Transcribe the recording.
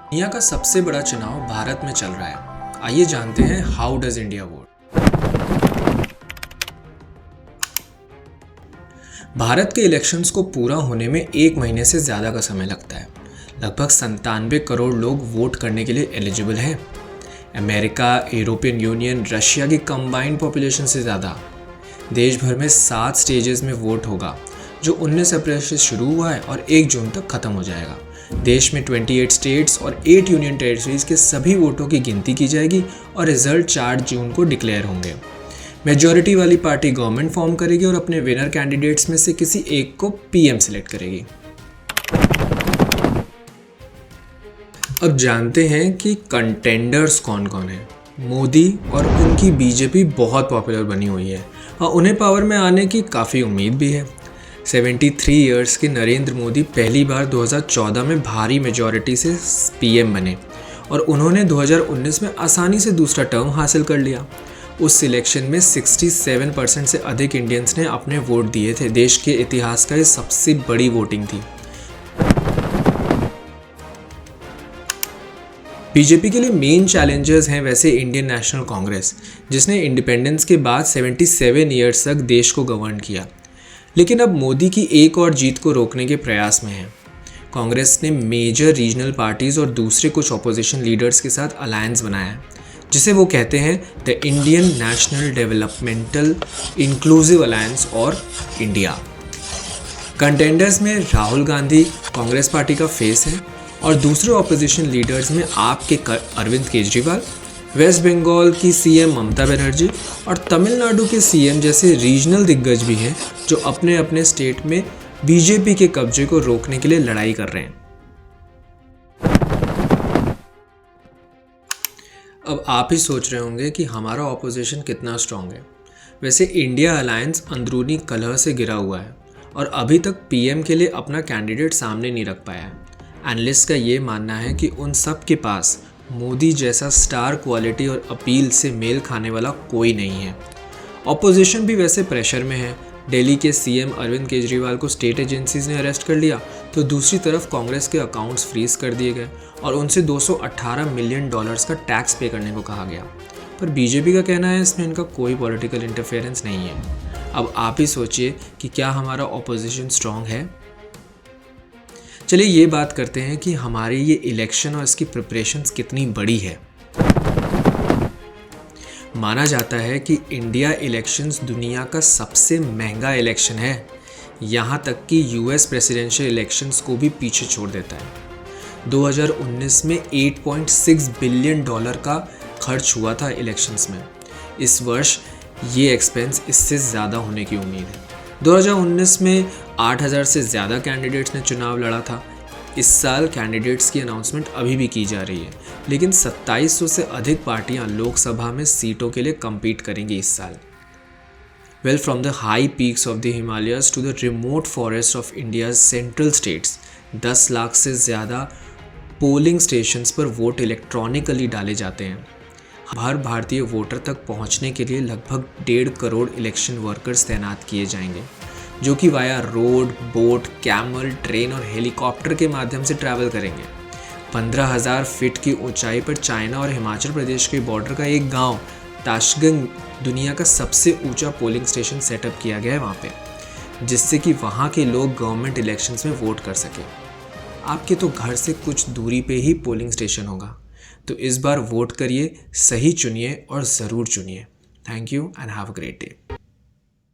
दुनिया का सबसे बड़ा चुनाव भारत में चल रहा है। आइए जानते हैं how does India vote. Bharat के इलेक्शंस को पूरा होने में 1 महीने से ज़्यादा का समय लगता है। लगभग 97 करोड़ लोग वोट करने के लिए एलिजिबल हैं। अमेरिका, यूरोपियन यूनियन, रशिया की कंबाइंड पॉपुलेशन से ज़्यादा। देश भर में 7 स्टेजेस में वोट होगा, जो 19 अप्रैल से शुरू हुआ है और 1 जून तक ख़त्म हो जाएगा। देश में 28 स्टेट्स और 8 यूनियन टेरिटरीज के सभी वोटों की गिनती की जाएगी और रिजल्ट 4 जून को डिक्लेयर होंगे। मेजॉरिटी वाली पार्टी गवर्नमेंट फॉर्म करेगी और अपने विनर कैंडिडेट्स में से किसी एक को पीएम सिलेक्ट करेगी। अब जानते हैं कि कंटेंडर्स कौन कौन है। मोदी और उनकी बीजेपी बहुत पॉपुलर बनी हुई है और उन्हें पावर में आने की काफ़ी उम्मीद भी है। 73 इयर्स के नरेंद्र मोदी पहली बार 2014 में भारी मेजॉरिटी से पीएम बने और उन्होंने 2019 में आसानी से दूसरा टर्म हासिल कर लिया। उस सिलेक्शन में 67% से अधिक इंडियंस ने अपने वोट दिए थे। देश के इतिहास का ये सबसे बड़ी वोटिंग थी। बीजेपी के लिए मेन चैलेंजर्स हैं वैसे इंडियन नेशनल कांग्रेस, जिसने इंडिपेंडेंस के बाद 77 इयर्स तक देश को गवर्न किया, लेकिन अब मोदी की एक और जीत को रोकने के प्रयास में है। कांग्रेस ने मेजर रीजनल पार्टीज और दूसरे कुछ ऑपोजिशन लीडर्स के साथ अलायंस बनाया है, जिसे वो कहते हैं the Indian national developmental inclusive alliance और इंडिया। कंटेंडर्स में राहुल गांधी कांग्रेस पार्टी का फेस है और दूसरे ऑपोजिशन लीडर्स में आप के अरविंद केजरीवाल, वेस्ट बंगाल की सीएम ममता बनर्जी और तमिलनाडु के सीएम जैसे रीजनल दिग्गज भी हैं, जो अपने अपने स्टेट में बीजेपी के कब्जे को रोकने के लिए लड़ाई कर रहे हैं। अब आप ही सोच रहे होंगे कि हमारा ऑपोजिशन कितना स्ट्रांग है। वैसे इंडिया अलायंस अंदरूनी कलह से गिरा हुआ है और अभी तक पीएम के लिए अपना कैंडिडेट सामने नहीं रख पाया है। एनालिस्ट का ये मानना है कि उन सब के पास मोदी जैसा स्टार क्वालिटी और अपील से मेल खाने वाला कोई नहीं है। ऑपोजिशन भी वैसे प्रेशर में है। दिल्ली के सीएम अरविंद केजरीवाल को स्टेट एजेंसीज ने अरेस्ट कर लिया, तो दूसरी तरफ कांग्रेस के अकाउंट्स फ्रीज कर दिए गए और उनसे $218 मिलियन का टैक्स पे करने को कहा गया। पर बीजेपी का कहना है इसमें इनका कोई पॉलिटिकल इंटरफेरेंस नहीं है। अब आप ही सोचिए कि क्या हमारा ऑपोजिशन स्ट्रांग है। चलिए ये बात करते हैं कि हमारी ये इलेक्शन और इसकी प्रिपरेशंस कितनी बड़ी है। माना जाता है कि इंडिया इलेक्शंस दुनिया का सबसे महंगा इलेक्शन है। यहाँ तक कि यूएस प्रेसिडेंशियल इलेक्शंस को भी पीछे छोड़ देता है। 2019 में $8.6 बिलियन का खर्च हुआ था इलेक्शंस में। इस वर्ष ये एक्सपेंस इससे ज़्यादा होने की उम्मीद है। 2019 में 8,000 से ज़्यादा कैंडिडेट्स ने चुनाव लड़ा था। इस साल कैंडिडेट्स की अनाउंसमेंट अभी भी की जा रही है, लेकिन 2700 से अधिक पार्टियां लोकसभा में सीटों के लिए कम्पीट करेंगी इस साल। Well, from the high peaks of the Himalayas to the remote forest of India's central states, 10 lakh से ज़्यादा पोलिंग स्टेशंस पर वोट इलेक्ट्रॉनिकली डाले जाते हैं। हर भारतीय वोटर तक पहुंचने के लिए लगभग 1.5 करोड़ इलेक्शन वर्कर्स तैनात किए जाएंगे, जो कि via road, boat, camel, train और हेलीकॉप्टर के माध्यम से ट्रैवल करेंगे। 15,000 फीट की ऊंचाई पर चाइना और हिमाचल प्रदेश के बॉर्डर का एक गांव ताशगंज दुनिया का सबसे ऊंचा पोलिंग स्टेशन सेटअप किया गया है वहाँ पे, जिससे कि वहाँ के लोग गवर्नमेंट इलेक्शंस में वोट कर सकें। आपके तो घर से कुछ दूरी पे ही पोलिंग स्टेशन होगा, तो इस बार वोट करिए, सही चुनिए और ज़रूर चुनिए। Thank you and have a great day.